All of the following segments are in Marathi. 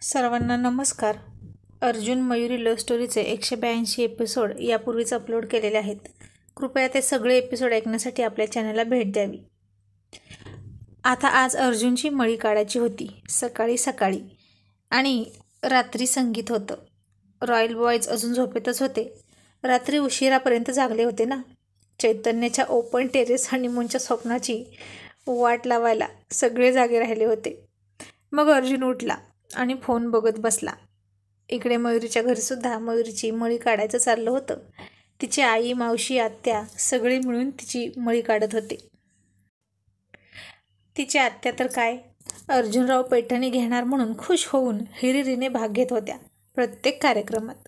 सर्वांना नमस्कार. अर्जुन मयुरी लव्ह स्टोरीचे 182 एपिसोड यापूर्वीच अपलोड केलेले आहेत. कृपया ते सगळे एपिसोड ऐकण्यासाठी आपल्या चॅनलला भेट द्यावी. आता आज अर्जुनची मळी काढायची होती. सकाळी आणि रात्री संगीत होतं. रॉयल बॉयज अजून झोपेतच होते. रात्री उशिरापर्यंत जागले होते ना. चैतन्याच्या ओपन टेरेस हनीमूनच्या स्वप्नाची वाट लावायला सगळे जागे राहिले होते. मग अर्जुन उठला आणि फोन बघत बसला. इकडे मयुरीच्या घरीसुद्धा मयुरीची मळी काढायचं चाललं होतं. तिची आई, मावशी, आत्या सगळे मिळून तिची मळी काढत होते. तिची आत्या तर काय, अर्जुनराव पैठणी घेणार म्हणून खुश होऊन हिरिरीने भाग घेत होत्या प्रत्येक कार्यक्रमात.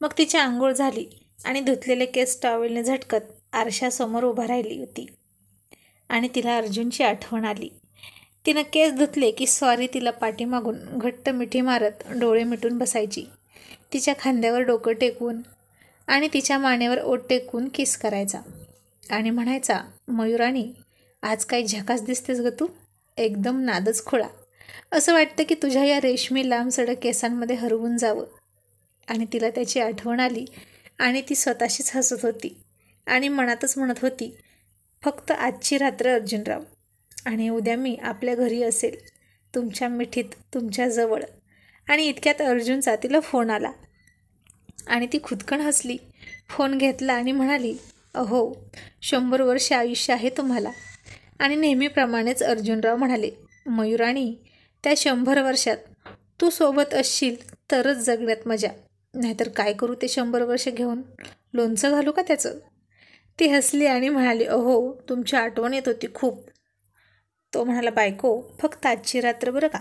मग तिची आंघोळ झाली आणि धुतलेले केस टॉवेलने झटकत आरशासमोर उभा राहिली होती आणि तिला अर्जुनची आठवण आली. तिनं केस धुतले की स्वारी तिला पाठीमागून घट्ट मिठी मारत डोळे मिटून बसायची. तिच्या खांद्यावर डोकं टेकवून आणि तिच्या मानेवर ओठ टेकवून किस करायचा आणि म्हणायचा, मयुराणी आज काही झकास दिसतेस ग तू, एकदम नादच खुळा. असं वाटतं की तुझ्या या रेशमी लांब सडक केसांमध्ये हरवून जावं. आणि तिला त्याची आठवण आली आणि ती स्वतःशीच हसत होती आणि मनातच म्हणत होती, फक्त आजची रात्र अर्जुनराव, आणि उद्या मी आपल्या घरी असेल, तुमच्या मिठीत, तुमच्याजवळ. आणि इतक्यात अर्जुनचा तिला फोन आला आणि ती खुदकन हसली. फोन घेतला आणि म्हणाली, अहो 100 वर्ष आयुष्य आहे तुम्हाला. आणि नेहमीप्रमाणेच अर्जुनराव म्हणाले, मयुराणी त्या 100 वर्षात तू सोबत असशील तरच जगण्यात मजा, नाहीतर काय करू ते 100 वर्ष घेऊन, लोणचं घालू का त्याचं. ती हसली आणि म्हणाली, अहो तुमची आठवण येत होती खूप. तो म्हणाला, बायको फक्त आजची रात्र बरं का,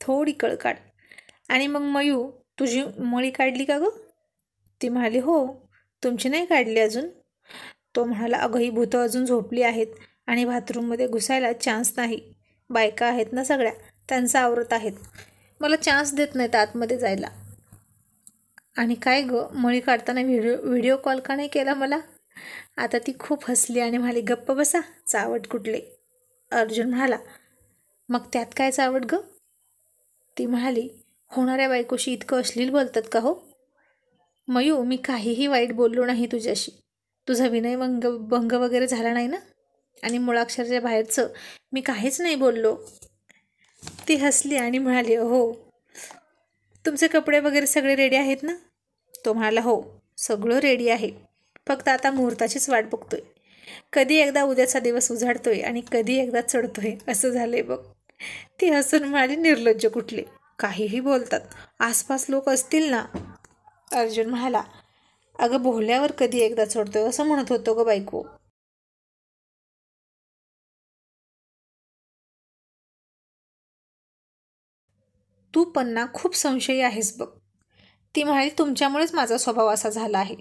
थोडी कळ काढ. आणि मग मयू तुझी मळी काढली का गं. ती म्हणाली, हो. तुमची नाही काढली अजून. तो म्हणाला, अगं ही भूतं अजून झोपली आहेत आणि बाथरूममध्ये घुसायला चान्स नाही. बायका आहेत ना सगळ्या, त्यांचा आवरत आहेत, मला चान्स देत नाहीत आतमध्ये जायला. आणि काय गं मळी काढताना व्हिडिओ कॉल का नाही केला मला. आता ती खूप हसली आणि म्हणाली, गप्प बसा, चावट कुठले. अर्जुन म्हणाला, मग त्यात काय चावट गं. ती म्हणाली, होणाऱ्या बायकोशी इतकं अश्लील बोलतात का हो. मयू मी काहीही वाईट बोललो नाही तुझ्याशी, तुझा विनयभंग वगैरे झाला नाही ना, आणि मुळाक्षराच्या बाहेरचं मी काहीच नाही बोललो. ती हसली आणि म्हणाली, हो तुमचे कपडे वगैरे सगळे रेडी आहेत ना. तो म्हणाला, हो सगळं रेडी आहे, फक्त आता मुहूर्ताचीच वाट बघतोय. कधी एकदा उद्याचा दिवस उजाडतोय आणि कधी एकदा चढतोय, असं झालंय बघ. ती हसून म्हणाली, निर्लज्ज कुठले, काहीही बोलतात, आसपास लोक असतील ना. अर्जुन म्हणाला, अगं बोलल्यावर कधी एकदा चढतोय असं म्हणत होतो ग बायको. तू पण ना खूप संशयी आहेस बघ. ती म्हणाली, तुमच्यामुळेच माझा स्वभाव असा झाला आहे.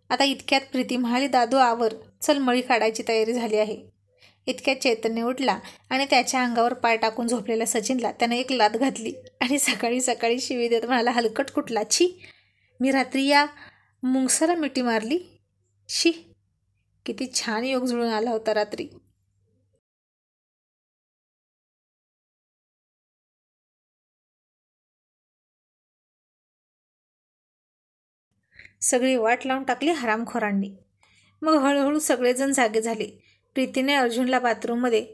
आता इतक्यात प्रीती म्हणाली, दादू आवर, चल मळी काढायची तयारी झाली आहे. इतक्यात चैतन्य उठला आणि त्याच्या अंगावर पाय टाकून झोपलेल्या सचिनला त्याने एक लाथ घातली आणि सकाळी शिवी देत म्हणाला, हलकट कुठला, छी, मी रात्री या मुंगसाला मिठी मारली, शी, किती छान योग जुळून आला होता रात्री. सगळी वाट लावून टाकली हरामखोरांनी. मग हळूहळू सगळेजण जागे झाले. प्रीतीने अर्जुनला बाथरूममध्ये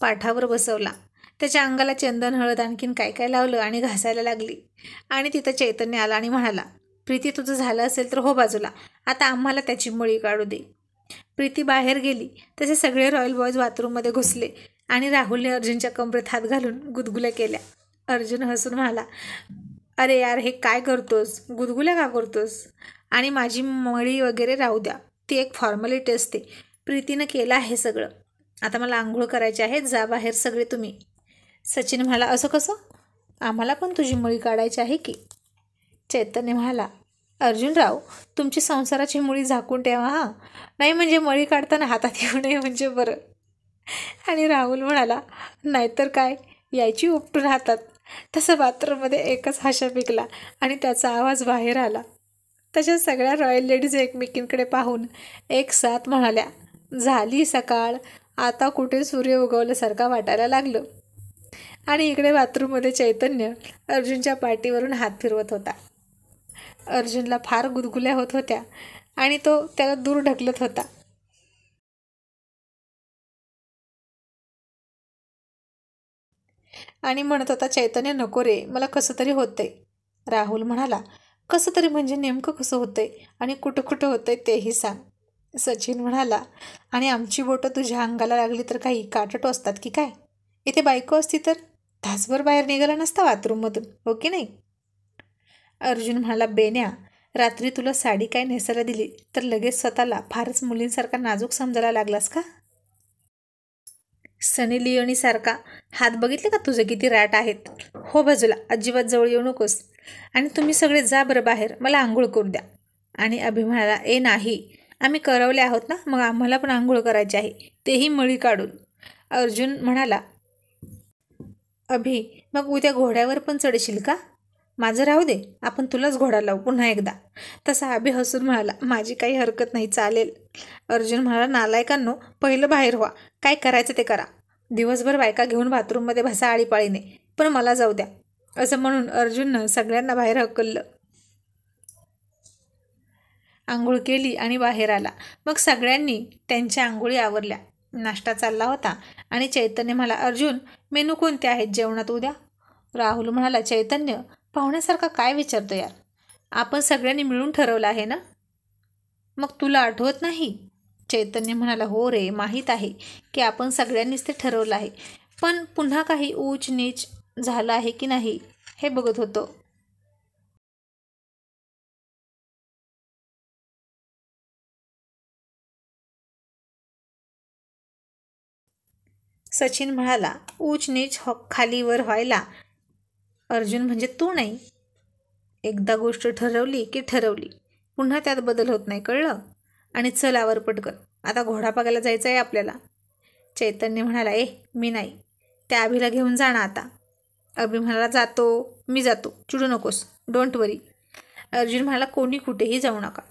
पाठावर बसवला. त्याच्या अंगाला चंदन, हळद, आणखीन काय काय लावलं आणि घासायला लागली. आणि तिथं चैतन्य आला आणि म्हणाला, प्रीती तुझं झालं असेल तर हो बाजूला, आता आम्हाला त्याची मळी काढू दे. प्रीती बाहेर गेली तसे सगळे रॉयल बॉयज बाथरूममध्ये घुसले आणि राहुलने अर्जुनच्या कमरेत हात घालून गुदगुल्या केल्या. अर्जुन हसून म्हणाला, अरे यार हे काय करतोस, गुदगुल्या का करतोस, आणि माझी मळी वगैरे राहू द्या, ती एक फॉर्मॅलिटी असते. प्रीतीनं केलं आहे सगळं, आता मला आंघोळ करायची आहे, जा बाहेर सगळे तुम्ही. सचिन म्हणाला, असं कसं, आम्हाला पण तुझी मळी काढायची आहे की. चैतन्य म्हणाला, अर्जुनराव तुमची संसाराची मुळी झाकून ठेवा हां, नाही म्हणजे मळी काढताना हातात येऊ नये म्हणजे बरं. आणि राहुल म्हणाला, नाहीतर काय, यायची उपटून हातात. तसं बाथरूममध्ये एकच हाशा पिकला आणि त्याचा आवाज बाहेर आला. तशा सगळ्या रॉयल लेडीज एकमेकींकडे पाहून एक साथ म्हणाल्या, झाली सकाळ, आता कुठे सूर्य उगवल्यासारखा वाटायला लागलं. आणि इकडे बाथरूममध्ये चैतन्य अर्जुनच्या पाठीवरून हात फिरवत होता. अर्जुनला फार गुदगुल्या होत होत्या आणि तो त्याला दूर ढकलत होता. आणि म्हणत होता, चैतन्य नको रे, मला कसं तरी होतंय. राहुल म्हणाला, कसं तरी म्हणजे नेमकं कसं होतंय आणि कुठं कुठं होतंय तेही सांग. सचिन म्हणाला, आणि आमची बोटं तुझ्या अंगाला लागली तर काही काटट असतात की काय? इथे बायको असती तर तासभर बाहेर निघाला नसता बाथरूममधून, हो की नाही? अर्जुन म्हणाला, बेन्या, रात्री तुला साडी काय नेसायला दिली तर लगेच स्वतःला फारच मुलींसारखा नाजूक समजायला लागलास का? सनी लिओनीसारखा हात बघितले का तुझे किती रॅट आहेत? हो बाजूला, अजिबात जवळ येऊ नकोस. आणि तुम्ही सगळे जा बरं बाहेर, मला आंघोळ करू द्या. आणि अभि म्हणाला, ए नाही, आम्ही करवले आहोत ना, मग आम्हाला पण आंघोळ करायची आहे, तेही मळी काढून. अर्जुन म्हणाला, अभि, मग उद्या घोड्यावर पण चढशील का? माझं राहू दे, आपण तुलाच घोडा लावू पुन्हा एकदा. तसा अभि हसून म्हणाला, माझी काही हरकत नाही, चालेल. अर्जुन म्हणाला, नालायकांनो, पहिलं बाहेर व्हा, काय करायचं ते करा. दिवसभर बायका घेऊन बाथरूममध्ये बसा आळीपाळीने, पण मला जाऊ द्या. असं म्हणून अर्जुननं सगळ्यांना बाहेर हकललं. आंघोळ केली आणि बाहेर आला. मग सगळ्यांनी त्यांच्या आंघोळी आवरल्या. नाश्ता चालला होता आणि चैतन्य म्हणाला, अर्जुन, मेनू कोणते आहेत जेवणात उद्या? राहुल म्हणाला, चैतन्य, पाहुण्यासारखा काय विचारतो यार, आपण सगळ्यांनी मिळून ठरवलं आहे ना? मग तुला आठवत नाही? चैतन्य म्हणाला, हो रे, माहीत आहे की आपण सगळ्यांनीच ते ठरवलं आहे, पण पुन्हा काही ऊच नीच झालं आहे की नाही हे बघत होतो. सचिन म्हणाला, ऊच नीच खालीवर व्हायला अर्जुन म्हणजे तू नाही. एकदा गोष्ट ठरवली की ठरवली, पुन्हा त्यात बदल होत नाही, कळलं? आणि चल आवर पटकन, आता घोडा बघायला जायचं आहे आपल्याला. चैतन्य म्हणाला, मी नाही, त्या अभिला घेऊन जा ना आता. अभि म्हणाला, जातो, मी जातो, चिडू नकोस, डोंट वरी. अर्जुन म्हणाला, कोणी कुठेही जाऊ नका,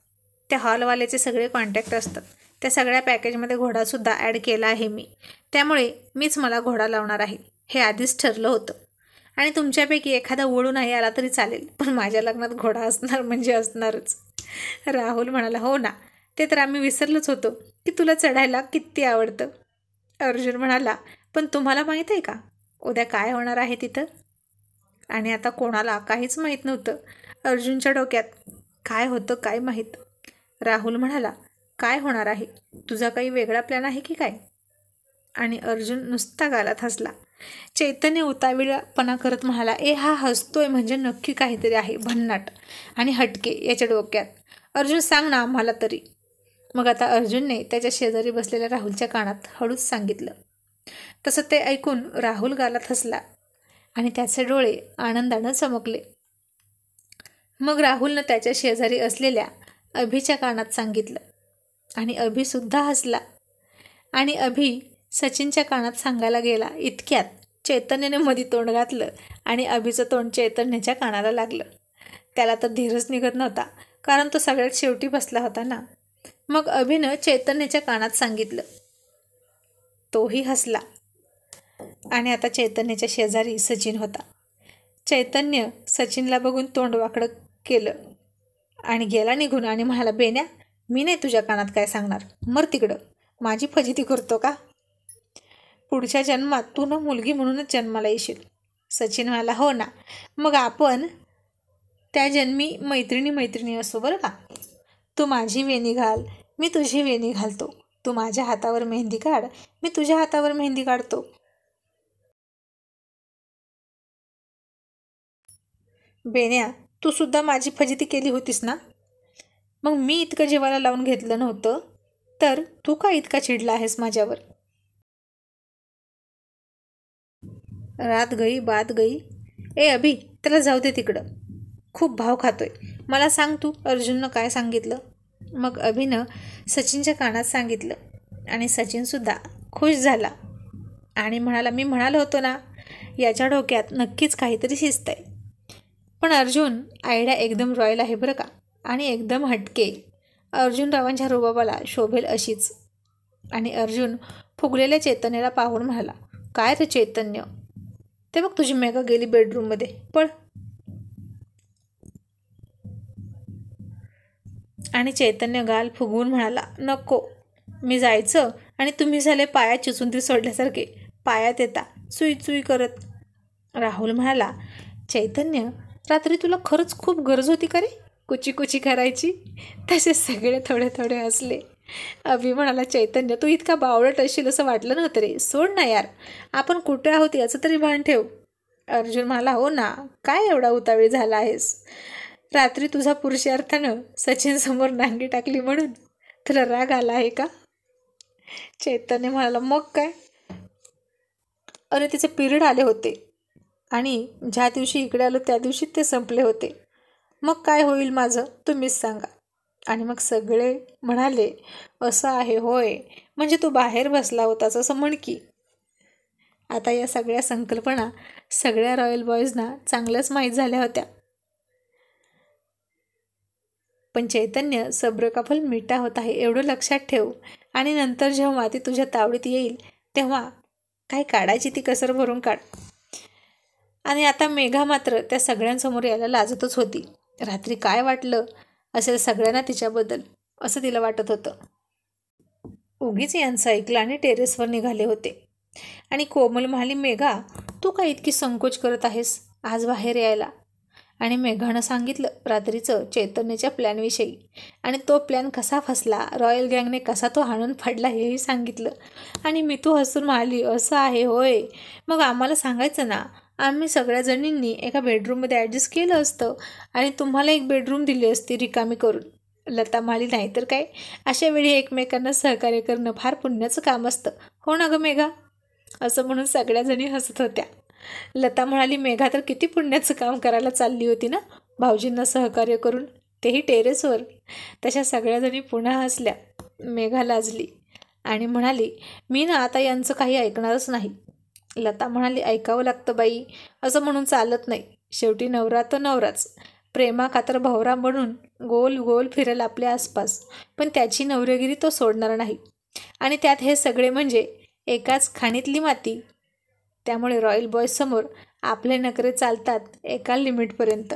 त्या हॉलवाल्याचे सगळे कॉन्टॅक्ट असतात, त्या सगळ्या पॅकेजमध्ये घोडासुद्धा ॲड केला आहे मी, त्यामुळे मीच मला घोडा लावणार आहे, हे आधीच ठरलं होतं. आणि तुमच्यापैकी एखादा ओढू नाही आला तरी चालेल, पण माझ्या लग्नात घोडा असणार म्हणजे असणारच. राहुल म्हणाला, हो ना, ते तर आम्ही विसरलोच होतो की तुला चढायला किती आवडतं. अर्जुन म्हणाला, पण तुम्हाला माहीत आहे का उद्या काय होणार आहे तिथं? आणि आता कोणाला काहीच माहीत नव्हतं. अर्जुनच्या डोक्यात काय होतं काय माहीत. राहुल म्हणाला, काय होणार आहे? तुझा काही वेगळा प्लॅन आहे की काय? आणि अर्जुन नुसता गालात हसला. चैतन्य उतावीळपणा करत म्हणाला, हा हसतोय म्हणजे नक्की काहीतरी आहे भन्नाट आणि हटके याच्या डोक्यात. अर्जुन, सांग ना आम्हाला तरी. मग आता अर्जुनने त्याच्या शेजारी बसलेल्या राहुलच्या कानात हळूच सांगितलं. तसं ते ऐकून राहुल गालात हसला आणि त्याचे डोळे आनंदानं चमकले. मग राहुलनं त्याच्या शेजारी असलेल्या अभिच्या कानात सांगितलं आणि अभिसुद्धा हसला. आणि अभि सचिनच्या कानात सांगायला गेला, इतक्यात चैतन्याने मध्ये तोंड घातलं आणि अभिचं तोंड चैतन्याच्या कानाला लागलं. त्याला तर धीरच निघत नव्हता, कारण तो सगळ्यात शेवटी बसला होता ना. मग अभिनं चैतन्याच्या कानात सांगितलं. तोही हसला. आणि आता चैतन्याच्या शेजारी सचिन होता. चैतन्य सचिनला बघून तोंड वाकडं केलं आणि गेला निघून आणि म्हणाला, बेन्या, मी नाही तुझ्या कानात काय सांगणार, मर तिकडं, माझी फजिती करतो का? पुढच्या जन्मात तू ना मुलगी म्हणूनच जन्माला येशील. सचिन म्हणाला, हो ना, मग आपण त्या जन्मी मैत्रिणी असो बरं का. तू माझी वेणी घाल, मी तुझी वेणी घालतो, तू माझ्या हातावर मेहंदी काढ, मी तुझ्या हातावर मेहंदी काढतो. बेन्या, तू सुद्धा माझी फजिती केली होतीस ना, मग मी इतकं जीवाला लावून घेतलं नव्हतं तर तू का इतका चिडला आहेस माझ्यावर? रात गई बात गई. अभि, त्याला जाऊ दे तिकडं, खूप भाव खातोय. मला सांग तू अर्जुननं काय सांगितलं? मग अभिनं सचिनच्या कानात सांगितलं आणि सचिनसुद्धा खुश झाला आणि म्हणाला, मी म्हणालो होतो ना, याच्या डोक्यात नक्कीच काहीतरी शिस्त आहे. पण अर्जुन आयडिया एकदम रॉयल आहे बरं का, आणि एकदम हटके. अर्जुनरावांच्या रुबाबाला शोभेल अशीच. आणि अर्जुन फुगलेल्या चैतन्याला पाहून म्हणाला, काय रे चैतन्य, ते बघ तुझी मेघा गेली बेडरूममध्ये, पळ. आणि चैतन्य गाल फुगवून म्हणाला, नको, मी जायचं आणि तुम्ही झाले पायात चिचुंदी सोडल्यासारखे, पायात येता चुई चुई करत. राहुल म्हणाला, चैतन्य, रात्री तुला खरंच खूप गरज होती का रे कुची कुची करायची? तसे सगळे थोडे थोडे हसले. अभि म्हणाला, चैतन्य, तू इतका बावळट असशील असं वाटलं नव्हतं रे, सोड ना यार, आपण कुठे आहोत याचं तरी भान ठेव. अर्जुन म्हणाला, हो ना, काय एवढा उतावीळ झाला आहेस? रात्री तुझा पुरुषार्थानं सचिन समोर नांगी टाकली म्हणून तुला राग आला आहे का? चैतन्य म्हणाला, मग काय? अरे तिचे पिरियड आले होते आणि ज्या दिवशी इकडे आलो त्या दिवशी ते संपले होते. मग काय होईल माझं, तुम्हीच सांगा. आणि मग सगळे म्हणाले, असं आहे होय, म्हणजे तू बाहेर बसला होतास असं म्हण की. आता या सगळ्या संकल्पना सगळ्या रॉयल बॉईजना चांगल्याच माहीत झाल्या होत्या. पण चैतन्य, सब्र का फल मिठा होत आहे एवढं लक्षात ठेव. आणि नंतर जेव्हा माती तुझ्या तावडीत येईल तेव्हा काय काढायची ती कसर भरून काढ. आणि आता मेघा मात्र त्या सगळ्यांसमोर यायला लाजतच होती. रात्री काय वाटलं असेल सगळ्यांना तिच्याबद्दल, असं तिला वाटत होतं. उगीच यांचं ऐकलं आणि टेरेसवर निघाले होते. आणि कोमल म्हणाली, मेघा, तू काय इतकी संकोच करत आहेस आज बाहेर यायला? आणि मेघानं सांगितलं रात्रीचं चैतन्याच्या प्लॅनविषयी, आणि तो प्लॅन कसा फसला, रॉयल गँगने कसा तो हाणून फाडला हेही सांगितलं. आणि मितू हसून म्हणाली, असं आहे होय, मग आम्हाला सांगायचं ना, आम्ही सगळ्या जणींनी एका बेडरूममध्ये ॲडजस्ट केलं असतं आणि तुम्हाला एक बेडरूम दिली असती रिकामी करून. लता म्हणाली, नाही तर काय, अशा वेळी एकमेकांना सहकार्य करणं फार पुण्याचं काम असतं, हो ना गं मेघा? असं म्हणून सगळ्याजणी हसत होत्या. लता म्हणाली, मेघा तर किती पुण्याचं काम करायला चालली होती ना, भाऊजींना सहकार्य करून, तेही टेरेसवर. तशा सगळ्याजणी पुन्हा हसल्या. मेघा लाजली आणि म्हणाली, मी ना आता यांचं काही ऐकणारच नाही. लता म्हणाली, ऐकावं लागतं बाई, असं म्हणून चालत नाही, शेवटी नवरा तर नवराच, प्रेमा खातर भवरा म्हणून गोल गोल फिरेल आपल्या आसपास, पण त्याची नवरेगिरी तो सोडणार नाही. आणि त्यात हे सगळे म्हणजे एकाच खाणीतली माती. त्यामुळे रॉयल बॉयजसमोर आपले नखरे चालतात एका लिमिटपर्यंत.